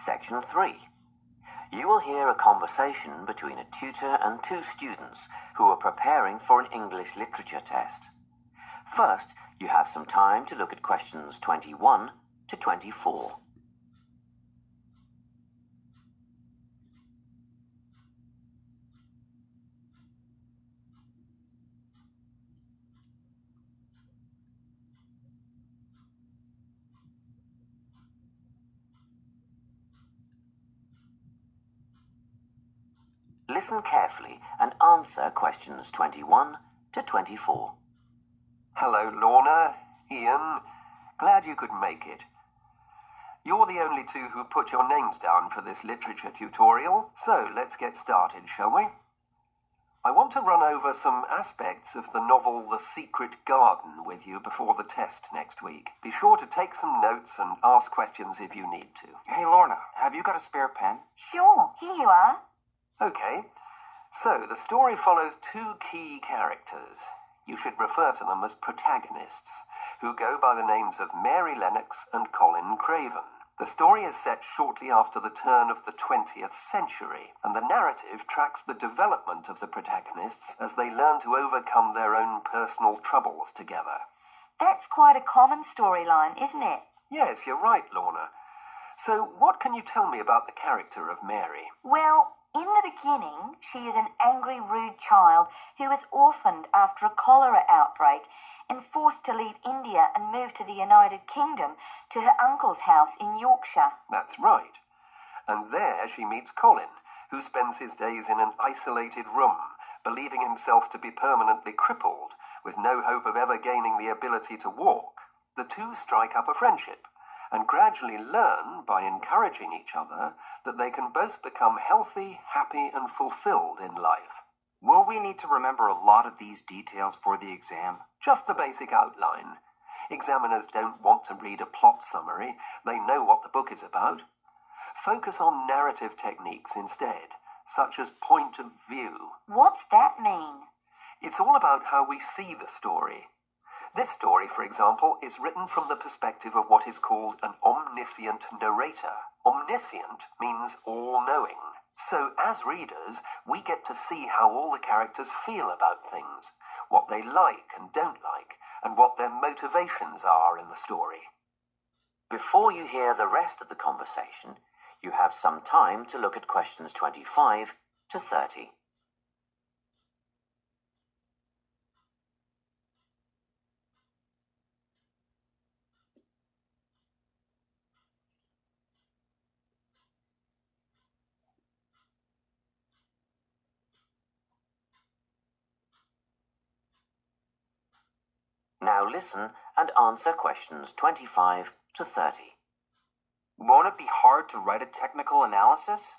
Section 3. You will hear a conversation between a tutor and two students who are preparing for an English literature test. First, you have some time to look at questions 21 to 24. Listen carefully and answer questions 21 to 24. Hello, Lorna, Ian. Glad you could make it. You're the only two who put your names down for this literature tutorial, so let's get started, shall we? I want to run over some aspects of the novel The Secret Garden with you before the test next week. Be sure to take some notes and ask questions if you need to. Hey, Lorna, have you got a spare pen? Sure, here you are. Okay, so the story follows two key characters. You should refer to them as protagonists, who go by the names of Mary Lennox and Colin Craven. The story is set shortly after the turn of the 20th century, and the narrative tracks the development of the protagonists as they learn to overcome their own personal troubles together. That's quite a common storyline, isn't it? Yes, you're right, Lorna. So what can you tell me about the character of Mary? Well, in the beginning, she is an angry, rude child who was orphaned after a cholera outbreak and forced to leave India and move to the United Kingdom to her uncle's house in Yorkshire. That's right. And there she meets Colin, who spends his days in an isolated room, believing himself to be permanently crippled, with no hope of ever gaining the ability to walk. The two strike up a friendship, and gradually learn, by encouraging each other, that they can both become healthy, happy, and fulfilled in life. Will we need to remember a lot of these details for the exam? Just the basic outline. Examiners don't want to read a plot summary. They know what the book is about. Focus on narrative techniques instead, such as point of view. What's that mean? It's all about how we see the story. This story, for example, is written from the perspective of what is called an omniscient narrator. Omniscient means all-knowing. So, as readers, we get to see how all the characters feel about things, what they like and don't like, and what their motivations are in the story. Before you hear the rest of the conversation, you have some time to look at questions 25 to 30. Now listen and answer questions 25 to 30. Won't it be hard to write a technical analysis?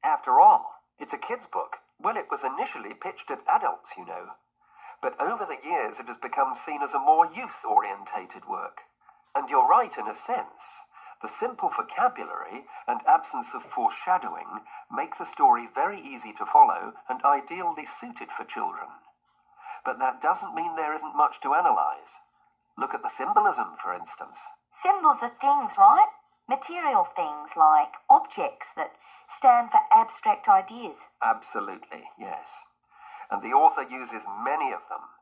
After all, it's a kid's book. Well, it was initially pitched at adults, you know. But over the years it has become seen as a more youth-orientated work. And you're right in a sense. The simple vocabulary and absence of foreshadowing make the story very easy to follow and ideally suited for children. But that doesn't mean there isn't much to analyse. Look at the symbolism, for instance. Symbols are things, right? Material things like objects that stand for abstract ideas. Absolutely, yes. And the author uses many of them.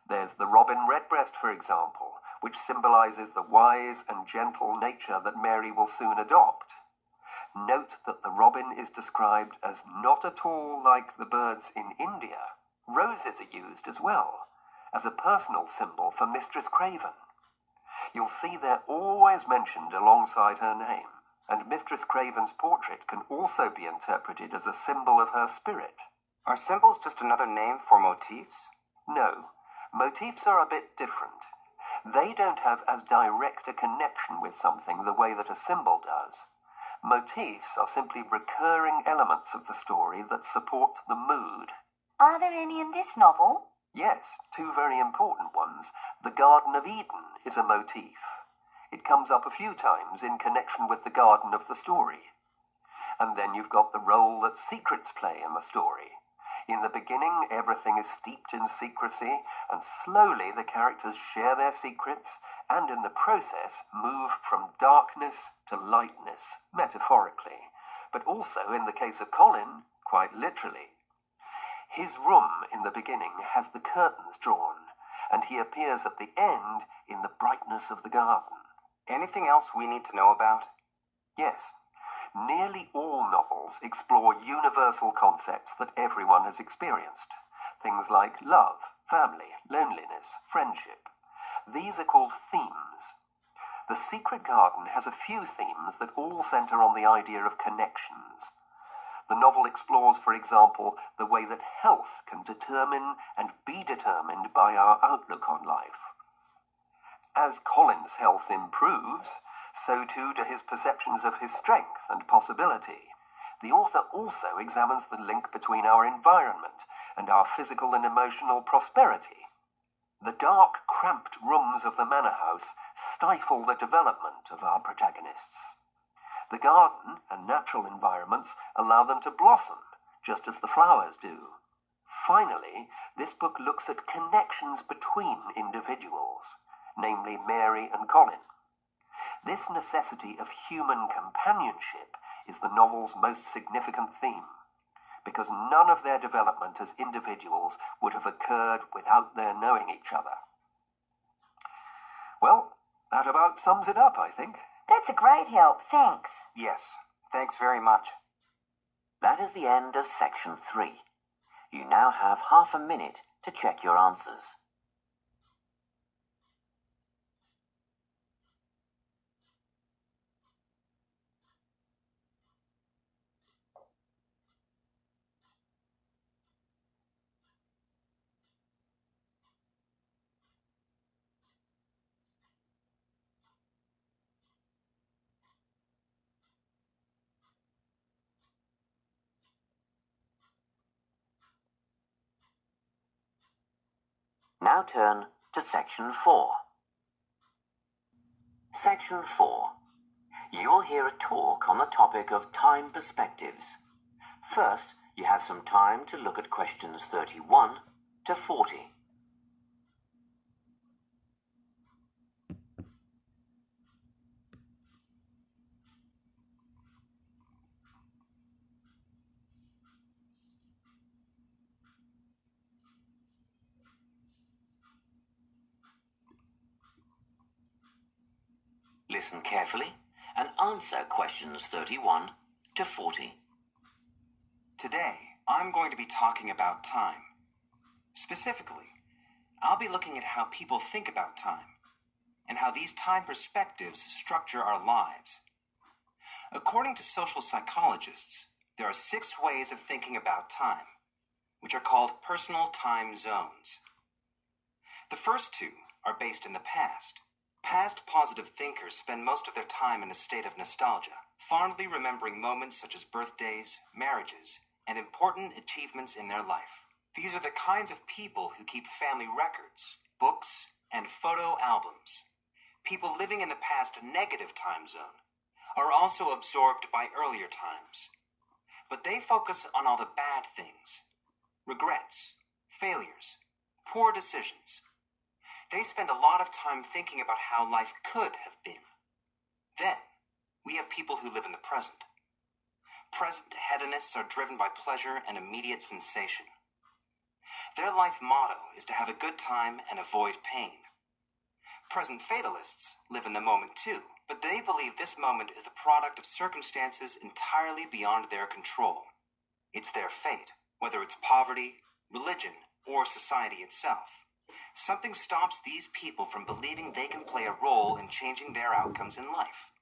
There's the robin redbreast, for example, which symbolises the wise and gentle nature that Mary will soon adopt. Note that the robin is described as not at all like the birds in India. Roses are used as well, as a personal symbol for Mistress Craven. You'll see they're always mentioned alongside her name, and Mistress Craven's portrait can also be interpreted as a symbol of her spirit. Are symbols just another name for motifs? No, motifs are a bit different. They don't have as direct a connection with something the way that a symbol does. Motifs are simply recurring elements of the story that support the mood. Are there any in this novel? Yes, two very important ones. The Garden of Eden is a motif. It comes up a few times in connection with the garden of the story. And then you've got the role that secrets play in the story. In the beginning, everything is steeped in secrecy, and slowly the characters share their secrets, and in the process move from darkness to lightness, metaphorically, but also, in the case of Colin, quite literally. His room in the beginning has the curtains drawn, and he appears at the end in the brightness of the garden. Anything else we need to know about? Yes. Nearly all novels explore universal concepts that everyone has experienced. Things like love, family, loneliness, friendship. These are called themes. The Secret Garden has a few themes that all center on the idea of connections. The novel explores, for example, the way that health can determine and be determined by our outlook on life. As Colin's health improves, so too do his perceptions of his strength and possibility. The author also examines the link between our environment and our physical and emotional prosperity. The dark, cramped rooms of the manor house stifle the development of our protagonists. The garden and natural environments allow them to blossom, just as the flowers do. Finally, this book looks at connections between individuals, namely Mary and Colin. This necessity of human companionship is the novel's most significant theme, because none of their development as individuals would have occurred without their knowing each other. Well, that about sums it up, I think. That's a great help, thanks. Yes, thanks very much. That is the end of section 3. You now have half a minute to check your answers. Now turn to section 4. Section 4. You will hear a talk on the topic of time perspectives. First, you have some time to look at questions 31 to 40. Listen carefully and answer questions 31 to 40. Today, I'm going to be talking about time. Specifically, I'll be looking at how people think about time and how these time perspectives structure our lives. According to social psychologists, there are 6 ways of thinking about time, which are called personal time zones. The first 2 are based in the past. Past positive thinkers spend most of their time in a state of nostalgia, fondly remembering moments such as birthdays, marriages, and important achievements in their life. These are the kinds of people who keep family records, books, and photo albums. People living in the past negative time zone are also absorbed by earlier times, but they focus on all the bad things, regrets, failures, poor decisions. They spend a lot of time thinking about how life could have been. Then, we have people who live in the present. Present hedonists are driven by pleasure and immediate sensation. Their life motto is to have a good time and avoid pain. Present fatalists live in the moment too, but they believe this moment is the product of circumstances entirely beyond their control. It's their fate, whether it's poverty, religion, or society itself. Something stops these people from believing they can play a role in changing their outcomes in life.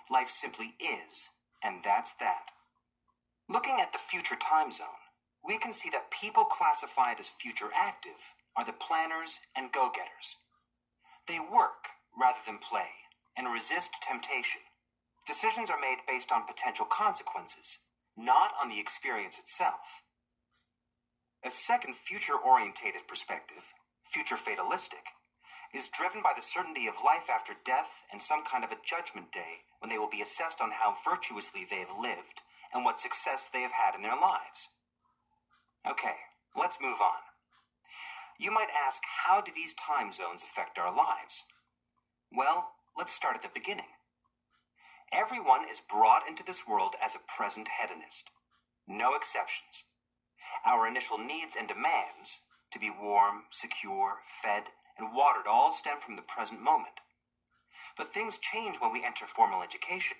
Life simply is, and that's that. Looking at the future time zone, we can see that people classified as future active are the planners and go-getters. They work rather than play and resist temptation. Decisions are made based on potential consequences, not on the experience itself. A second future-orientated perspective, future fatalistic, is driven by the certainty of life after death and some kind of a judgment day when they will be assessed on how virtuously they have lived and what success they have had in their lives. Okay, Let's move on. You might ask, how do these time zones affect our lives? Well, let's start at the beginning. Everyone is brought into this world as a present hedonist. No exceptions. Our initial needs and demands, to be warm, secure, fed, and watered, all stem from the present moment. But things change when we enter formal education.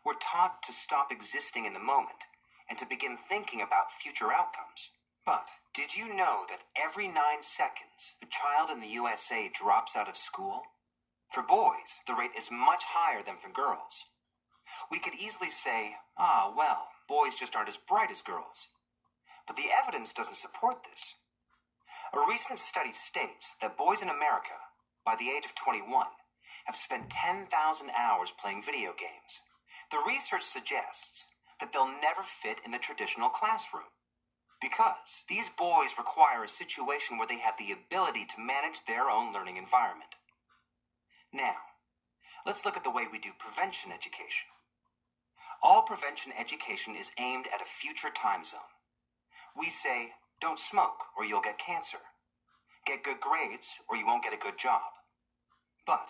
We're taught to stop existing in the moment and to begin thinking about future outcomes. But did you know that every 9 seconds, a child in the USA drops out of school? For boys, the rate is much higher than for girls. We could easily say, well, boys just aren't as bright as girls. But the evidence doesn't support this. A recent study states that boys in America, by the age of 21, have spent 10,000 hours playing video games. The research suggests that they'll never fit in the traditional classroom, because these boys require a situation where they have the ability to manage their own learning environment. Now, let's look at the way we do prevention education. All prevention education is aimed at a future time zone. We say, don't smoke or you'll get cancer. Get good grades or you won't get a good job. But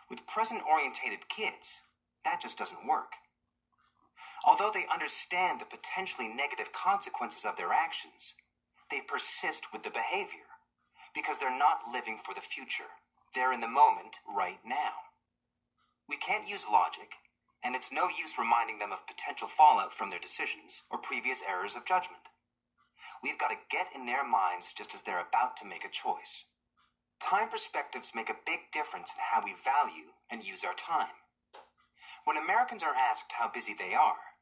with present-orientated kids, that just doesn't work. Although they understand the potentially negative consequences of their actions, they persist with the behavior because they're not living for the future. They're in the moment right now. We can't use logic, and it's no use reminding them of potential fallout from their decisions or previous errors of judgment. We've got to get in their minds just as they're about to make a choice. Time perspectives make a big difference in how we value and use our time. When Americans are asked how busy they are,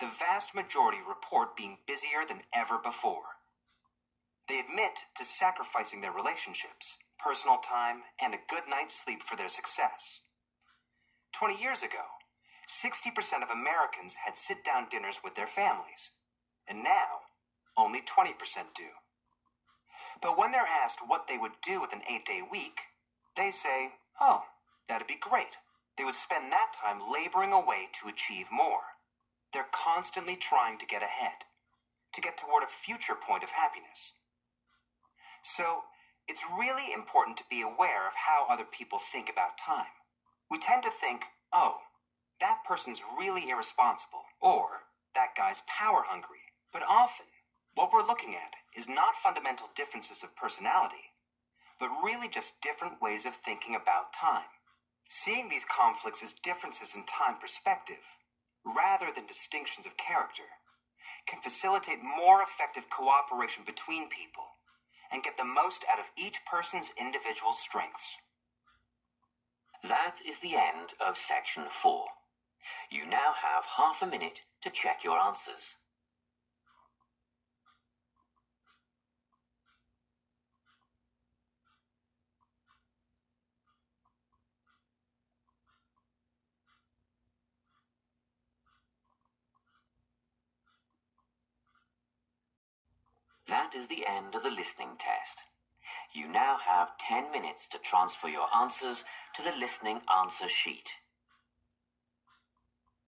the vast majority report being busier than ever before. They admit to sacrificing their relationships, personal time, and a good night's sleep for their success. 20 years ago, 60% of Americans had sit-down dinners with their families, and now only 20% do. But when they're asked what they would do with an 8-day week, they say, that'd be great. They would spend that time laboring away to achieve more. They're constantly trying to get ahead, to get toward a future point of happiness. So, it's really important to be aware of how other people think about time. We tend to think, that person's really irresponsible, or that guy's power hungry. But often, what we're looking at is not fundamental differences of personality, but really just different ways of thinking about time. Seeing these conflicts as differences in time perspective, rather than distinctions of character, can facilitate more effective cooperation between people and get the most out of each person's individual strengths. That is the end of section 4. You now have half a minute to check your answers. That is the end of the listening test. You now have 10 minutes to transfer your answers to the listening answer sheet.